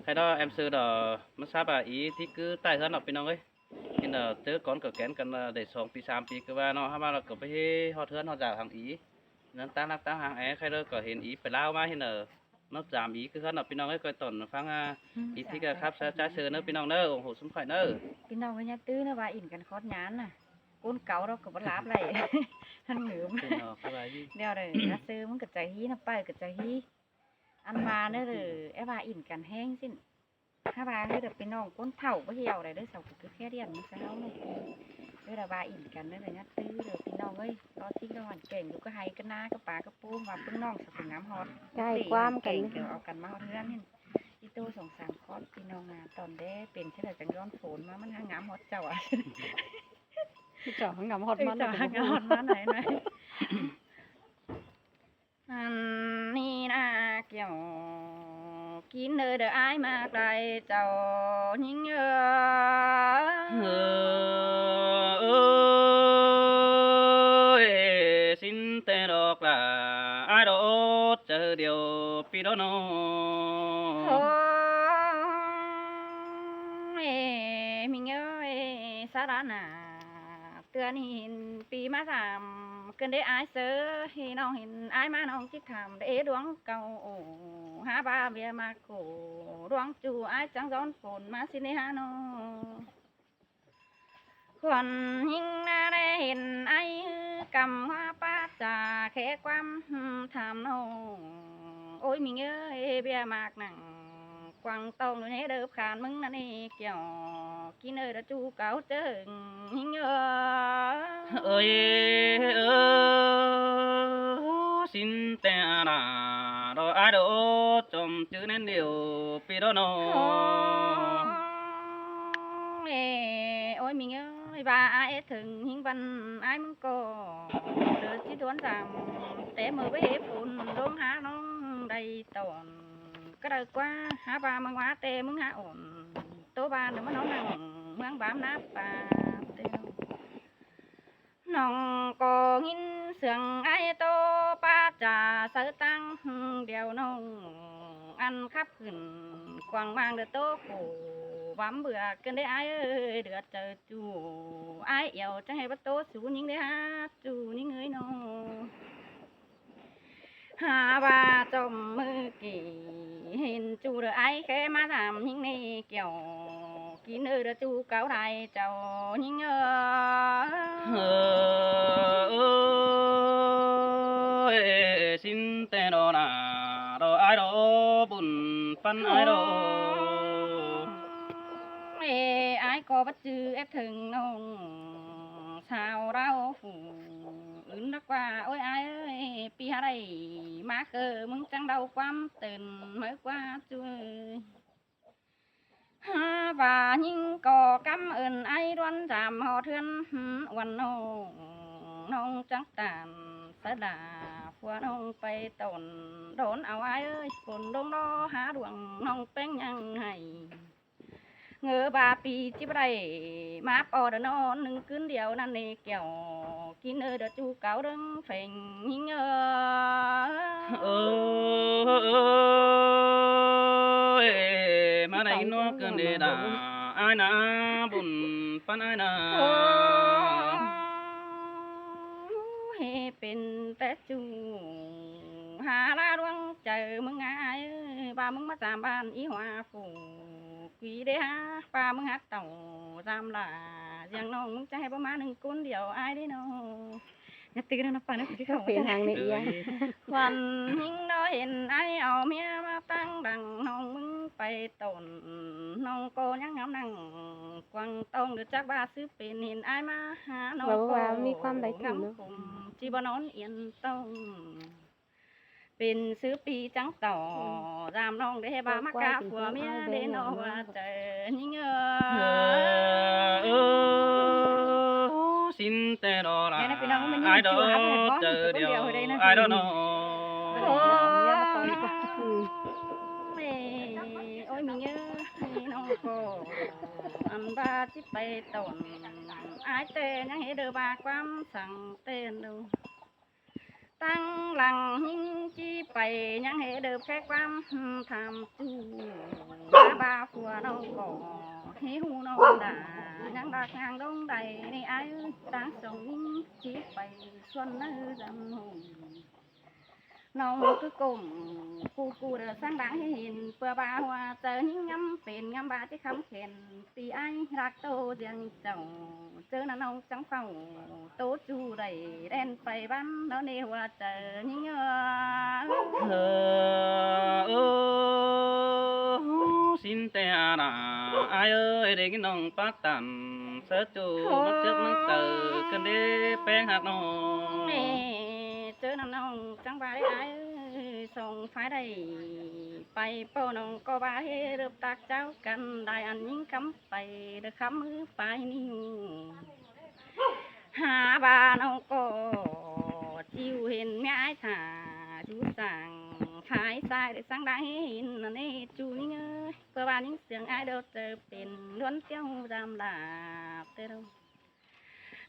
Hay đó em sư đó mất sáp à ý thì cứ tại hơn nó bên ông ấy nên là tớ con cỡ kén cần để sống pi sam pi cứ ba nó hay ba là cỡ phải họ thương họ giả hàng ý nên ta hàng ấy hay đó cỡ hiện ý phải lao mà hiện là nó giảm ý cứ hơn nó bên ông ấy coi tổn phăng ý thì cái khắp trái sơ nó bên ông nữa ủng hộ sống khỏe nữa พี่น้องก็ยังตื้อนะว่าอินกันคอดยานน่ะก้นเก่าเราก็บ่ลาบเลยท่านหนืม เป็นเนาะครับไอ้ เดี๋ยวเลยนะซื้อมันก็ใจฮีนะไปก็ใจฮีอันมาเด้อเลยไอ้ว่าอินกันแห้งสิ้นถ้าว่าเด้อพี่น้องก้นเฒ่าบ่เหี่ยวได้เด้อเสาก็แค่เรียนมันซะเฮาเนาะเด้อว่าอินกันเด้อเลยนะตื้อเด้อพี่น้องเอ้ยตอนที่เราหันเก่งอยู่ก็ให้กันนาก็ปาก็ปูว่าพี่น้องสักน้ำฮอด ใช่ความกัน เดี๋ยวเอากันมาเอาเรื่องนี่อีตู้สองสามคอดพี่น้องนาตอนเด้เป็นเช่นไรจังย้อนฝนมามันหางามฮอดเจ้าอ่ะ เจาะงำฮอดมัน เจ้าหางามฮอดมาไหนไหนอันนี้นะเกี่ยวกินเด้อไอ้มาไกลเจ้ายิ่งxin tên đọc là ai đó chờ điều pi đó nó โอ้ยมิงเอ้ยสาระน่ะเตือนหินปีมาสามเกินได้อายเสือให้น้องเห็นอายมาน้องจิตทำได้ดวงเก่าโอ้หาบาเบียมาโกดวงจูอายจังซ้อนฝนมาสิในฮาโนคนหิงนาได้เห็นไอ้กำว่าป้าจ่าแค่ความทำโนโอ้ยมิงเอ้ยเบียมากหนังกวางตองอยู่ในเดิบขานมึงนั่นนี่เกี่ยวกินเอ้ยđã chu cáo chừngหิงơi xin tên là đó ai đó chồng chữ nên điều pi đó nó โอ้ยมิงเอ้ยว่าอายถึงหิงวันอายมึงก็เดือดที่ทวนสามแต่มือไปเห็บฝุ่นลงหาน้องได้ตอนก็ได้กว่าหาปลามังว่าแต่มึงหาอ่อนตัวบ้านเดี๋ยวมันน้องนั่งเมืองบ้านนับปลาเตียวน้องก็ยินเสียงไอ้โตป้าจ่าเสือตั้งเดียวน้องอันขับขึ้นกวางบางเดือดโตโขvắm bữa cơn đấy ai ơi được chờ chú ai yêu chẳng hay bắt tố chú những đấy hát chú những người nó hà bà trong mơ kỳ hình chú được ai khẽ má làm những này kiểu kín ơi được chú cáo đài chào những ơi xin tên đó là đó ai đó buồn phân ai đó ai có bắt chư ép thường nông sao đau phủ ứng đất qua ôi ai ơi pi hà đây má khờมึงจัง đau quắmตื่น mới qua chui và nhưng có cảm ơn ai đoán giảm họ thươngวันnông trắng tàn sẽ đà phua nôngไปตนโดนเอาไอ้เอ้ยฝนลงดอหาดวงน้องเป็นยังไงเงือบาปีจิบไรมาปอดนอนหนึ่งคืนเดียวนั่นเองเกี่ยวกินเดจูเก่าเรื่องเฟ่งหิงมาได้นัวเกินเดดาไอ้นาบุญปันไอ้นาเฮเป็นแต่จูหาลาดวงเจอมึงไงบ้ามึงมาจามบ้านอีหัวฝูquỷ đế ha phaมึงhát tàu giam là giang nongมึงจะให้ประมาณหนึ่งคนเดียวไอ้ได้เนาะอย่าตื่นนะป่านนี้พี่เขา เปลี่ยนทางนี้ยัง วันหิงน้อยเห็นไอ้เอาเมียมาตั้งดังน้องมึงไปตนน้องโกยังงามนั่งกวางตองเดือดจักบ้าซื้อเป็นเห็นไอ้มาหาน้องโกมีความได้ถึงจีบนอนเอียนต้องเป็นซื้อปีจังต่อรามน้องได้บามากาผัวเมียเดนอว่าเจอยิ่งxin tên đó là ai ai đó chờ điều ai đó nó โอ้ยมีเยอะน้องก็อันบาจิไปตนไอเตยังให้เดือบาความสั่งเต้นดูตั้งหลังหิ้งจีไปยังให้เดือแค่ความทำจูบา và nó có hí hu nó đã nhang bạc ngang đông đầy này ai đang sống chỉ phải xuân nó dầm hùng nông cứ cùng cu được sáng đáng hiền vừa ba hoa chờ những ngắm tiền ngắm ba chiếc khăm khen thì ai lạc tô riêng chồng chớ là nông trắng phòng tố chu đầy đen phải bắn nó nêu hoa chờ những xin te à ai ơi để cái nông bát tàn sớ chu mất trước mất từ cơn đế bén hạt nô chớ là nông trắng ba đấy ai sông phái đầy bay po nông có ba hết được tác cháu cần đại ăn những cắm bay được khám hư phải niu hà ba nông có chiều hiền mẹ ai thả chú sàng phái sai để sáng đáng hiền là nê chú nhớ cơ ba những tiếng ai đâu chờ bền luôn tiêu đam đạp tê đâu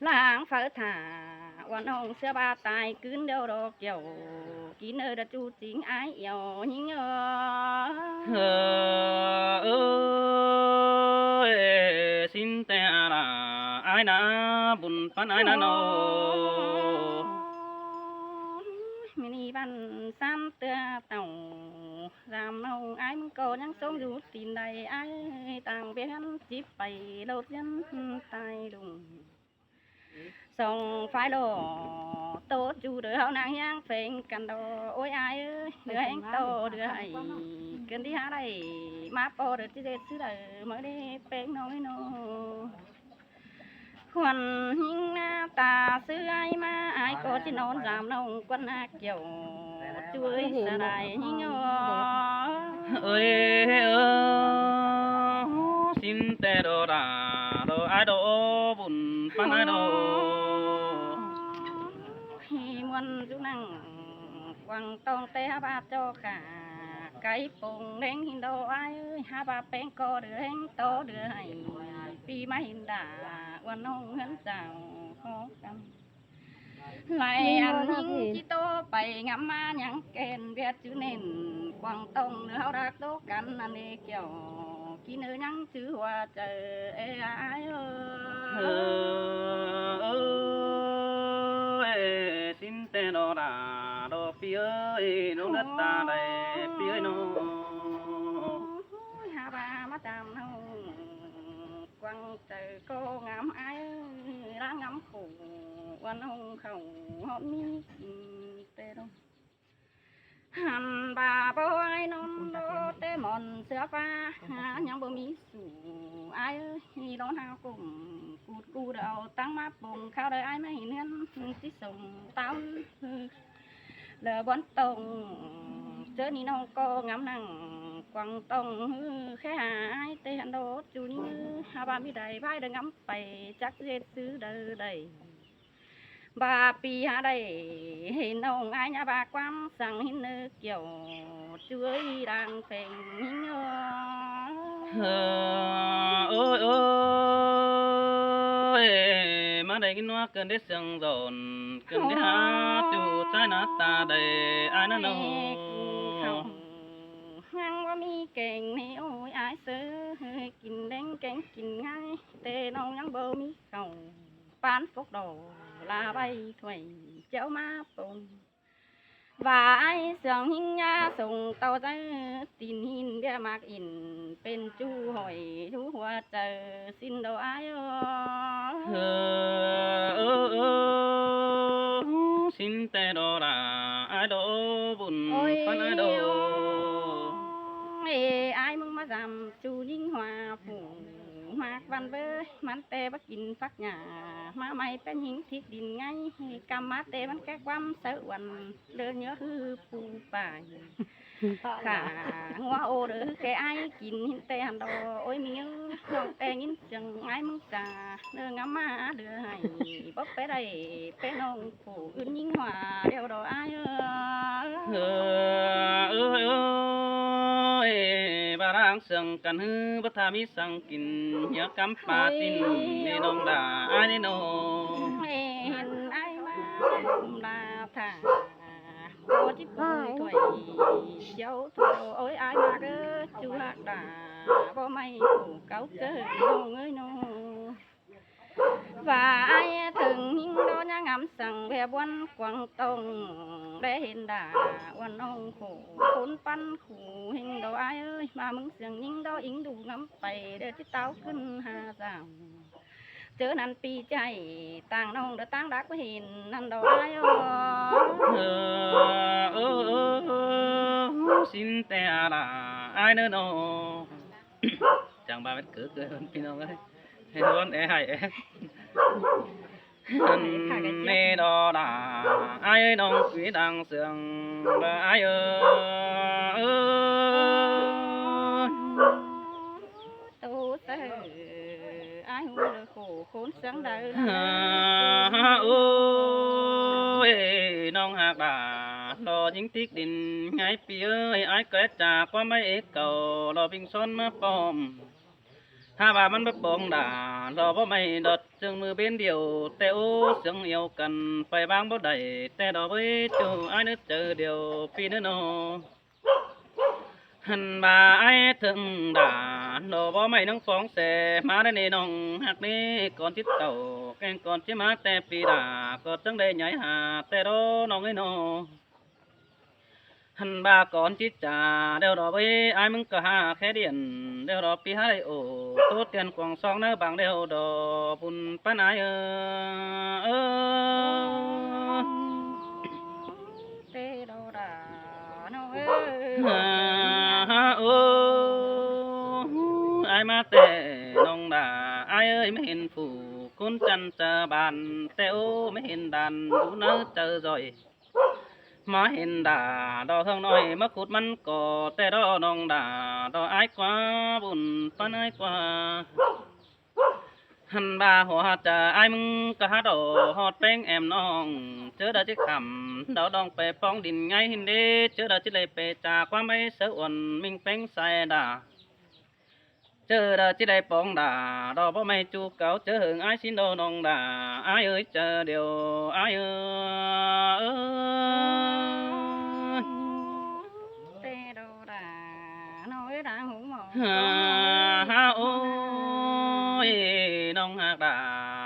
làng phở thả quan hồng xưa ba tài cứ đâu đó kiểu kín nơi đã chú chính ai yêu nhưng ơi xin te là ai na bùn pan ai na nô mini ban sam tơ tàu làm nông ai muốn cô nhắn sống dù tin đầy ai tàng biết hắn chỉ phải lâu dân tay đùng sông phái đồ tốt chú đứa hậu nàng nhang phèn cần đồ ôi ai ơi đứa anh tô đứa ấy cần đi há đây má po được chứ xứ đời mới đi phèn nói nó khoan hình ta xứ ai mà ai có chỉ nón giảm nông quân kiểu chuối xa đại hình ơi xin te đồ đà đồ ai đồ bùn pan ai đồ hi muôn chú năng quăng tông tê ha ba cho cả cái bông đen hình đồ ai ơi ha ba bén co được hình to được hay vì mà hình đà quan nông hấn chào khó khăn lại ăn những chỉ tô bày ngắm ma nhang kèn biết chữ nền quăng tông nữa hao đạc tô cắn anh đi kiểu kỹ nữ nhang chữ hoa chờ ê ai ơi xin te đồ đà đồ phi ơi nô đất ta đây phi ơi nô ha ba mắt chạm nâu quăng chờ cô ngắm ai đã ngắm khổ quan hồng khẩu hôn mi tê đâu hàn bà bố ai non đô tê mòn sữa pha nhang bố mi sủ ai ơi đó nào cùng cụt cu đầu tăng má bùng khao đời ai mà hình nhân tí sùng tao lờ bón tông chớ ni nông cô ngắm năng quăng tông khé ai tê hàn đô chú như hà ba mi đầy vai đừng ngắm bày chắc dễ xứ đời đầy bà pi hà đây hình ông ai nhà bà quam sang hình nữ kiểu chuối đang phèn hình ôi ơi mà đây cái nó cần để sương dồn cần để há chú trái nát ta đây ai nó đâu ngang qua mi kèn này ôi ai sớ kín đánh kén kín ngay tê nông nhang bơ mi cầu bán phúc đồ là bay thủy chéo má bồn và ai sương hình nha sùng tàu ra tin hin bia mạc in bên chu hỏi chú hoa chờ xin đồ ai xin te đồ là ai đồ bùn pan ai đồ ai mong mà giảm chu ninh hòa phủ mạc văn vơ mắn tê bắt kín phát nhà má mày bên hình thiết đình ngay cam má tê bắn các quăm sợ quần đỡ nhớ hư phù bài khả hoa ô đỡ cái ai kín hình tê hàn đồ ôi miếng nông tê nhìn chừng ai mong cả đỡ ngắm má đỡ hay bóp bé đây bé nông phủ ươn ninh hòa đeo đồ ai bà đang sừng cần hư bất tha mi sang kín nhớ cắm pa tin đi nông đà ai đi nô hình ai mà là thả cô chỉ bùi thủy dấu thổ ôi ai mà cứ chú hạt đà bố mày phủ cáo cơ nô ơi nô và ai thường những đó nhá ngắm rằng về buôn quảng tông để hiện đà quan ông khổ khốn pan khổ hình đó ai ơi mà mừng rằng những đó ính đủ ngắm bày để chiếc táoขึ้นhà giảm chớ năn pi chạy tàng nông đã tàng đắc với hình năn đó ai xin te là ai nữa nó chẳng ba mét cử cười hơn pin ông ấy hay hơn é hay é nè đó là ai nông quý đang sương là ai ơi tu tơ ai hú được khổ khốn sáng đời ôi nông hạt đà lo những tiếc đình ngay phía ai kết trà qua mấy cầu lo bình son mà bom ha bàมันบองด่ารอบ่ไม่ดดจึงมือเป็นเดียวแต่โอ้เสียงเอียวกันไปบางบ่ได้แต่ดอกไว้จูอ้ายนึกเจอเดียวปีนึกโนหันบ่าอ้ายถึงด่าดอกบ่ไม่นั่งฟ้องแสมาได้นี่น้องหักนี้ก่อนจิตเต่าแกงก่อนจิมาแต่ปีด่าก็จังได้ใหญ่หาแต่ดอน้องไอ้โนหันบาก่อนจิตจ่าเดี๋ยวรอไปไอ้มึงก็หาแค่เดียนเดี๋ยวรอปีหาได้โอ้ตัวเตียนกวางซองเนื้อบางเดี๋ยวดอบุญปานายเตโดดาโนเอ โอ้ไอ้มาแต่น้องด่าไอ้เอ้ยไม่เห็นผู้คุณจันเจอบานแต่โอ้ไม่เห็นดันดูเนื้อเจอจ่อยมาเห็นด่าดอทองน้อยมาขุดมันก่อแต่ดอน้องด่าดออายกว่าบุญปานอายกว่าหันบาหัวจะอายมึงก็หาดอหอดแป้งแอมน้องเจอดาจิขำดอดองไปป้องดินไงหินเดเจอดาจิเลยไปจากความไม่เสืออ่อนมิงแป้งใส่ด่าเจอดาจิได้ป้องด่าดอบ่ไม่จูเก่าเจอหึงอายสินโดน้องด่าอายเอ้ยเจอเดียวอายเอ้ย tê đồ đà nói đã hủ mồ ha ôi nông hạt đà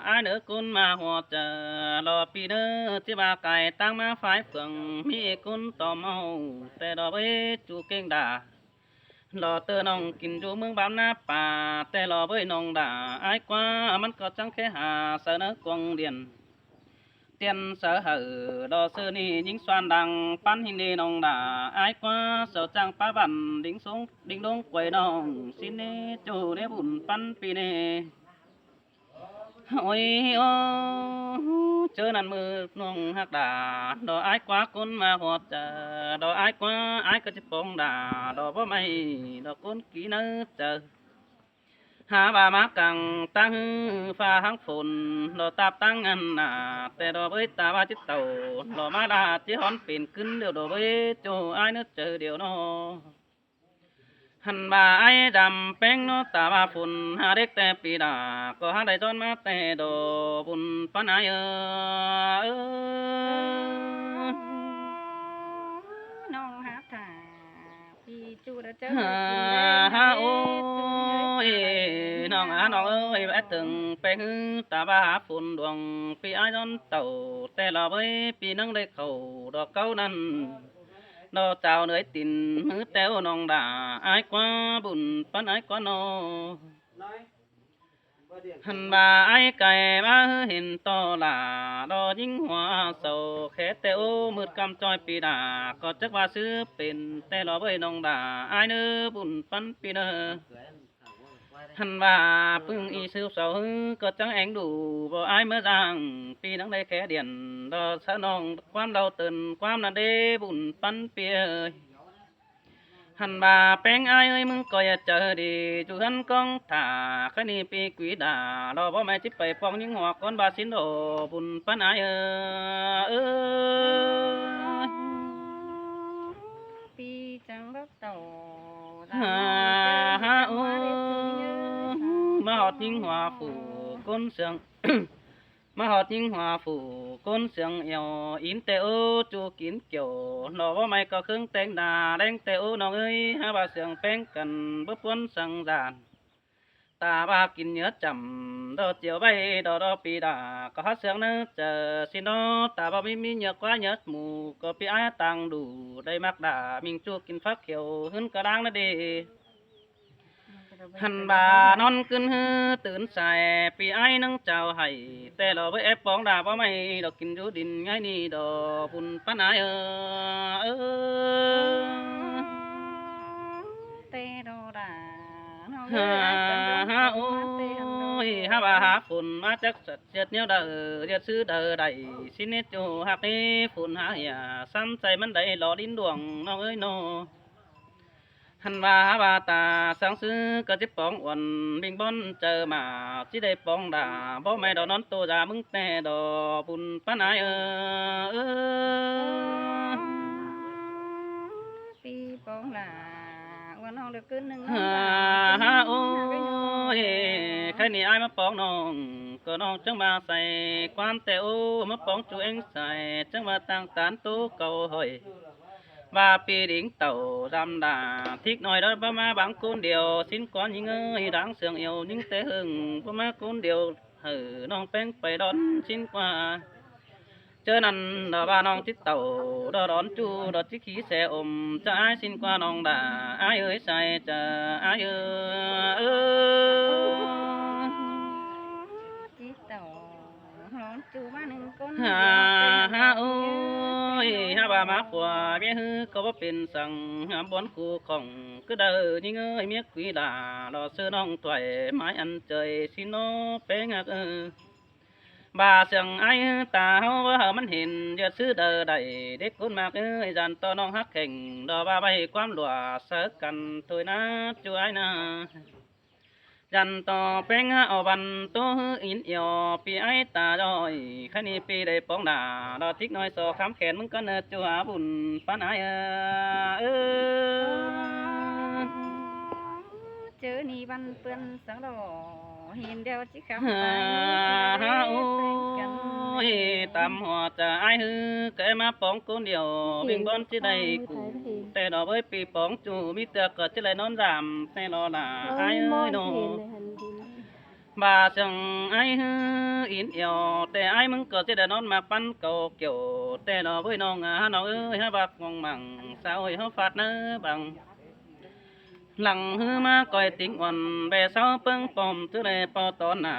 ai nữa cún mà hoa chờ lò pi nữa chỉ ba cài tăng má phái phượng mi cún tò mòแต่ดอกเอ้จูเก่งด่าลอเตอน้องกินจูเมืองบ้านนาป่าแต่ลอเอ้ยน้องด่าไอ้กว่ามันก็จังแค่หาเสนอกวงเดียนเตียนเสือหือดอเสือนี่ยิงสวนดังปั้นหินดีน้องด่าไอ้กว่าเสือจังป้าบันดิ้งสูงดิ้งดงกวยน้องสิเนจูเนบุญปั้นปีเนโอ้ยโอ้เจอนั่นมือน้องหักด่าดอไอ้กว่าคนมาหอดเจอดอไอ้กว่าไอ้ก็จะปองด่าดอบ่ไม่ดอคนกี่เนื้อเจอหาบามากังตั้งฟ้าหังฝนดอตาบตั้งอันหนาแต่ดอเบ้ยตาบาจิตเต่าดอมาดาจีฮอนเป็นขึ้นเดียวดอเบ้ยโจไอ้เนื้อเจอเดียวน้อหันบาไอ้ดำแป้งโนตาบาฝุ่นหาเด็กแต่ปีดาก็หาได้จนมาแต่ดอบุญปานายnon hát thả pi chu đã chớ ฮาโอ้ยน้องน้องเอ้ยแอดถึงไปฮือตาบาหาฝุ่นดวงปีไอ้จนเต่าแต่เราเบ้ยปีนังได้เข้าดอกเก้านั้นดอกเจ้าเหนื่อยตินมือแต้วน้องด่าไอ้กว่าบุญปันไอ้กว่าโนหันบาไอ้ไก่มาเห็นตอหลาดอยิงหัวเศร้าแค่แต่โอ้มืดกำจอยปีดาก็จักว่าซื้อเป็นแต่รอเบ้ยน้องด่าไอ้เนื้อบุญปันปีเนอหันบาพึ่งอีซื้อเศร้าก็จังแองดูบ่ไอ้เมื่อจางปีนังได้แค่เดียนดอสะน้องความเราตื่นความนั่นเด้บุญปันปีเอ้ยหันบาแป้งไอ้เอ้ยมึงก็อย่าเจอดีจูหันกองถ่าแค่นี้ปีกุยด่ารอบ่แม่จิไปปองยิงหัวก้นบาสินโดบุญปันไอ้เอ้ย pi chẳng bắt đầu ฮาโอ้มาหอดยิงหัวผู้ก้นเสียง mà họ chính hòa phủ côn sương eo in tê ô chu kín kiểu nó vô mày có khương tên đà đánh tê ô nó ơi ha bà sương phèn cần bước quân sang giàn ta ba kín nhớ chầm đó chiều bay đó đó pi đà có hát sương nữa chờ xin đó ta ba mi nhớ quá nhớ mù có pi ai tăng đủ đây mắc đà mình chu kín phát kiểu hơn cả đang nó đi hành bà non cơn hưตื่นสายปีไอ้นังเจ้าให้แต่เราไปแอบปองดาบ่ไม่ดอกกินอยู่ดินไงนี่ดอกบุญปานายเตโดดาน้อง ฮ่า เอ้ย ฮ่าโอ้ยฮ่าบ่าหาฝนมาจักสัดเจ็ดเนี้ยเด้อเจ็ดซื้อเด้อได้สิเนจูหักนี้ฝนหาอย่าซ้ำใจมันได้หล่อดินดวงน้องเอ้ยน้อหันว่าบาตาสังซื้อก็จิปองอ่อนบิงบอนเจอมาจิได้ปองด่าบ่ไม่ดอกนอนตัวด่ามึงแต่ดอกบุญปานายปีปองหลาวันน้องเดือขึ้นหนึ่ง ฮ่าฮ่าโอ้ยใครนี่อายมาปองน้องก็น้องจังมาใส่ความแต่โอ้มาปองจูเองใส่จังมาตั้งตานตู้เก่าหอยvà pi đỉnh tàu đam đà thích nói đó ba má bằng côn điều xin con những ơi đáng sương yêu những tế hừng ba má côn điều hử non bén phải đón xin qua chớ năn đó ba non chiếc tàu đó đón chu đó chiếc khí xe ôm cho ai xin qua non đà ai ơi sai chờ ai ơi ha ha ôi ha bà má của bé hư có bắp bên sằng ha bón khu khổng cứ đợi những ơi miếc quý đà lò sơ non tuổi mái ăn trời xin nó bé ngạc bà sằng ai ta hao hởมันเห็นเดือดซื้อเดอใดเด็กคนมากเอ้ยจันต่อน้องฮักแข่งดอบ้าใบความหลัวเสิร์กันตัวนะช่วยนะจันต่อเป็นเอาบันตัวอินเอียวปีไอตาจอยขันนี้ปีได้ปองดาดอทิกน้อยโซคำแขนมึงก็เนิดจัวบุญปานายเจอนี่บันเปื้อนสังดอเห็นเดียวจิคำ ฮ่าโอ้ยตามหัวจะไอฮือแกมาปองคนเดียววิ่งบอลจะได้กูแต่ดอกเอ้ยปีปองจูมีเตือกก็จะเลยนอนรำแต่รอหน้าไอเอ้ยโนbà chẳng ai in yêuแต่aiมึงก็จะได้นอนมาปั้นเก่าเกี่ยวแต่ดอกเอ้ยน้องน้องเอ้ยฮะบักมองมั่งสาวเอ้ยเขาฟาดเนื้อบังหลังฮือมาก่อยติ่งอ่อนแบเสาเปิ้งปอมซื้อเลยปอตอนหน้า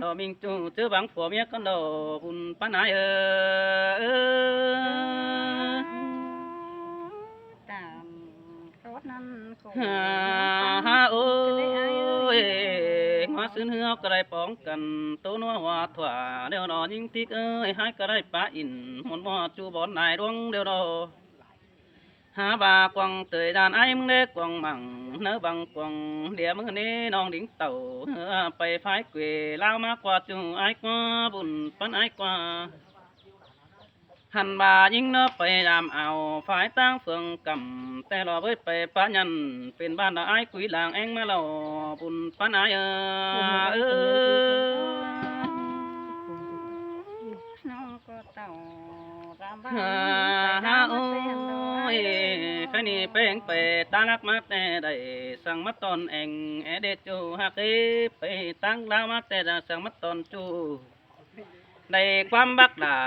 ดอกมิงจูซื้อบังผัวเมียกันดอกบุญปานายตามรถนั้นคง ฮ่าโอ้ยมาซื้อเหือก็ได้ป้องกันตัวนัวหัวถั่วเดี๋ยวนอยิงติ๊กเอ้ยให้ก็ได้ปลาอินหมุนบ่จูบอนนายดวงเดี๋ยวนอหาบากวางเตยดานไอ้มึงเล็กกวางมั่งเนื้อบังกวางเดี๋ยวมึงนี่น้องดิ้งเต่าไปพายเกวลาวมากกว่าจูไอ้กว่าบุญปันไอ้กว่าหันบายิงเนื้อไปยามเอาฝ่ายตั้งเฟืองกำแต่รอไว้ไปปะยันเป็นบ้านไอ้กุยหลางเองมาเราบุญปันไอ้น้องก็เต่าตามบ้าน ฮ่าโอ้ยแค่นี้เป้งไปตาลักมาแต่ได้สั่งมาตอนเองเด็ดจูฮักไปตั้งดาวมาแต่ได้สั่งมาตอนจูได้ความบักดา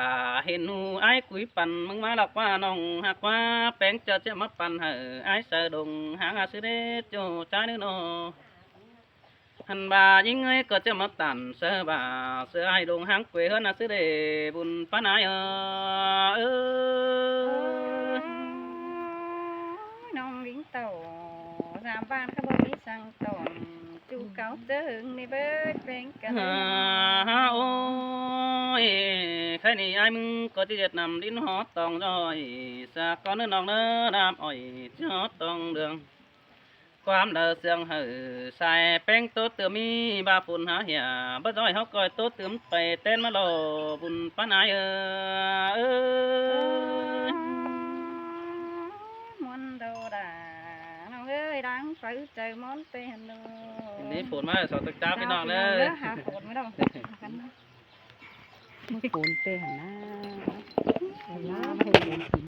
เห็นหูไอ้กุยปั่นมึงมาหลอกว่าน้องหักว่าแป้งเจอจะมาปั่นเหอไอ้เสือดงหางอาซื้อเด็ดจูใจนึกโนหันบายิงเอ้ยก็จะมาตันเสือบาเสือไอ้ดงหางกุยเฮิรนอาซื้อเดบุญปานายน้องลิงเต่าสามบ้านเขาบอกมีสั่งตอนจูเก่าเจอหึงในเบิดเป็นกัน ฮ่าโอ้ยแค่นี้ไอ้มึงก็จะเจ็ดนำลิ้นหอตองจอยสักก้อนเนื้อน้องเนื้อน้ำอ้อยจะหอตองเดืองความเดือเสียงหือใส่แป้งโต๊ะเตือมีบาปุ่นหาเหี่ยบ่จอยเขาก่อยโต๊ะเตือมไปเต้นมาโลบุญปานายมอนโดดาน้องเอ้ยดังไฟใจมอนเตนโด นี่ฝนมาสอดตึกจ้าพี่น้องเลย หาฝนไม่ต้องกันนะ มือโกนเตะหันหน้าเวลาไม่ให้โกนกิน